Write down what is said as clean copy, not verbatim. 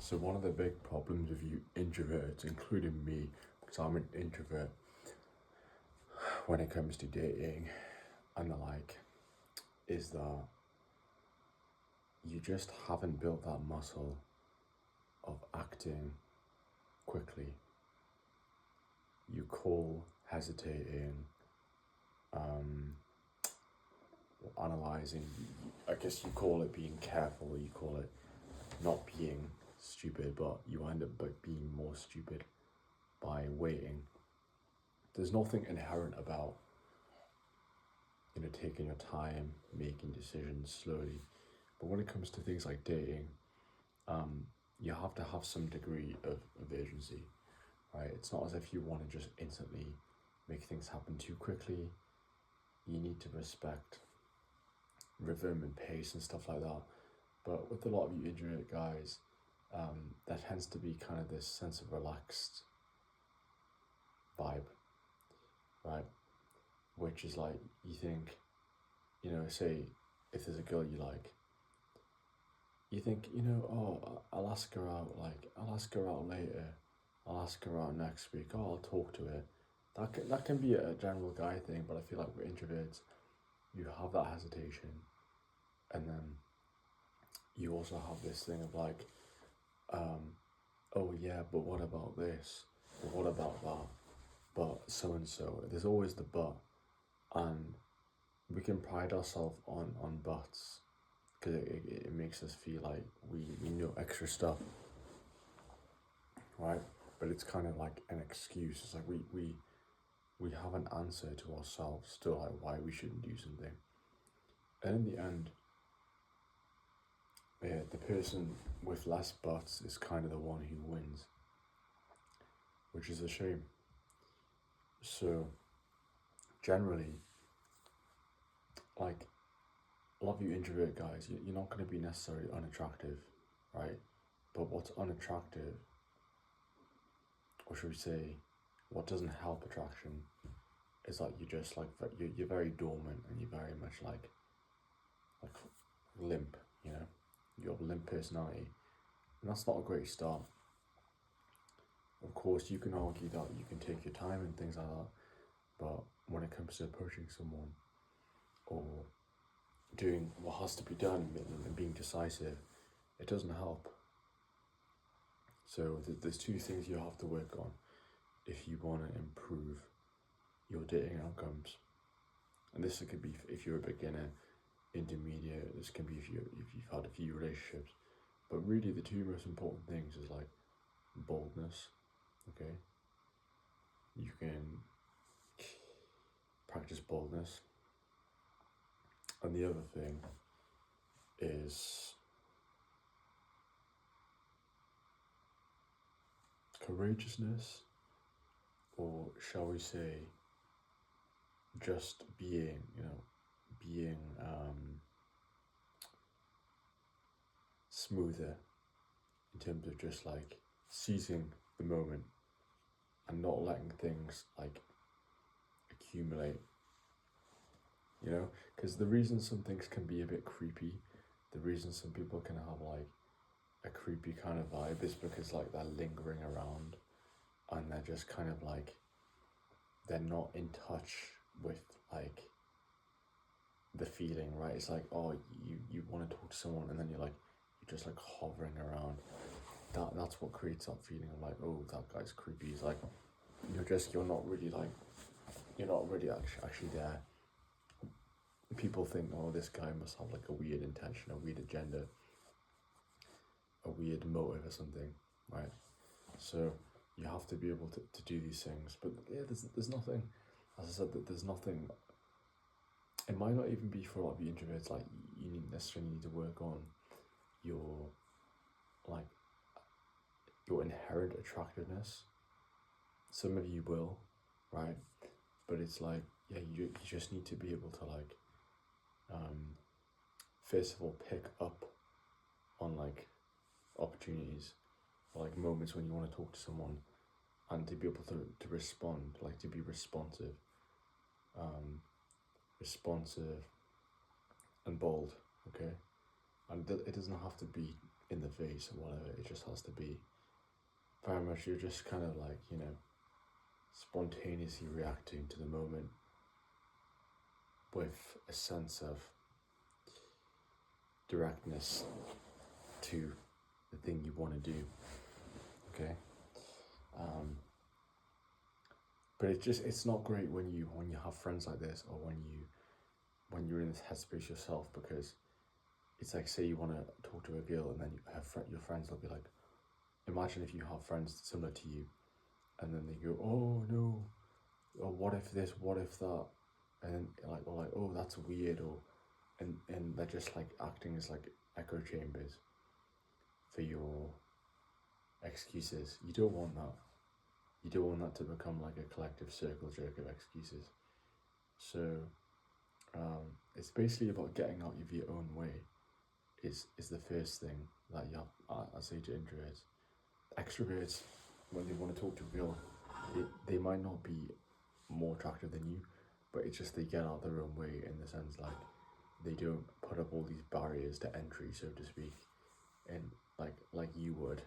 So one of the big problems with you introverts, including me, because I'm an introvert, when it comes to dating and the like, is that you just haven't built that muscle of acting quickly. You call hesitating, analyzing. I guess you call it being careful, or you call it not being stupid, but you end up being more stupid by waiting. There's nothing inherent about taking your time, making decisions slowly. But when it comes to things like dating, you have to have some degree of urgency, right? It's not as if you want to just instantly make things happen too quickly. You need to respect rhythm and pace and stuff like that. But with a lot of you introvert guys, there tends to be kind of this sense of relaxed vibe, right? Which is like, you think, say if there's a girl you like, you think, oh, I'll ask her out later, I'll ask her out next week, oh, I'll talk to her. That can be a general guy thing, but I feel like with introverts, you have that hesitation, and then you also have this thing of like, oh yeah, but what about this? But what about that? But so and so. There's always the but, and we can pride ourselves on buts because it makes us feel like we know extra stuff, right? But it's kind of like an excuse. It's like we have an answer to ourselves still, like why we shouldn't do something. And in the end, the person with less buts is kind of the one who wins, which is a shame. So generally, like, a lot of you introvert guys, you're not going to be necessarily unattractive, right? But what's unattractive, or should we say, what doesn't help attraction, is like you're just like, you're very dormant, and you're very much like limp, you have a limp personality, and that's not a great start. Of course, you can argue that you can take your time and things like that, but when it comes to approaching someone or doing what has to be done and being decisive, it doesn't help. So there's two things you have to work on if you want to improve your dating outcomes. And this could be if you're a beginner, intermediate. This can be if you've had a few relationships. But really, the two most important things is like boldness. Okay, you can practice boldness, and the other thing is courageousness, or shall we say, just being smoother in terms of just like seizing the moment and not letting things like accumulate, because the reason some things can be a bit creepy, the reason some people can have like a creepy kind of vibe is because like they're lingering around and they're just kind of like, they're not in touch with like the feeling, right? It's like, oh, you want to talk to someone, and then you're just like hovering around. That's what creates that feeling of like, oh, that guy's creepy. It's like you're not really actually there. People think, oh, this guy must have like a weird intention, a weird agenda, a weird motive or something, right? So you have to be able to do these things. But yeah, there's nothing, as I said, that there's nothing, it might not even be for a lot of you introverts, like you necessarily need to work on your inherent attractiveness. Some of you will, right? But it's like, yeah, you just need to be able to like, first of all, pick up on like opportunities, or like moments when you want to talk to someone, and to be able to respond, like to be responsive and bold, okay? And it doesn't have to be in the face or whatever. It just has to be very much you're just kind of like, you know, spontaneously reacting to the moment with a sense of directness to the thing you want to do. Okay. But it's not great when you have friends like this, or when you're in this headspace yourself, because it's like, say you want to talk to a girl and then your friends will be like, imagine if you have friends similar to you, and then they go, oh no, or what if this, what if that, and then like, oh, that's weird, or and they're just like acting as like echo chambers for your excuses. You don't want that. You don't want that to become like a collective circle jerk of excuses. So it's basically about getting out of your own way is the first thing that I say to introverts. Extroverts, when they want to talk to a girl, they might not be more attractive than you, but it's just they get out their own way, in the sense like they don't put up all these barriers to entry, so to speak, and like you would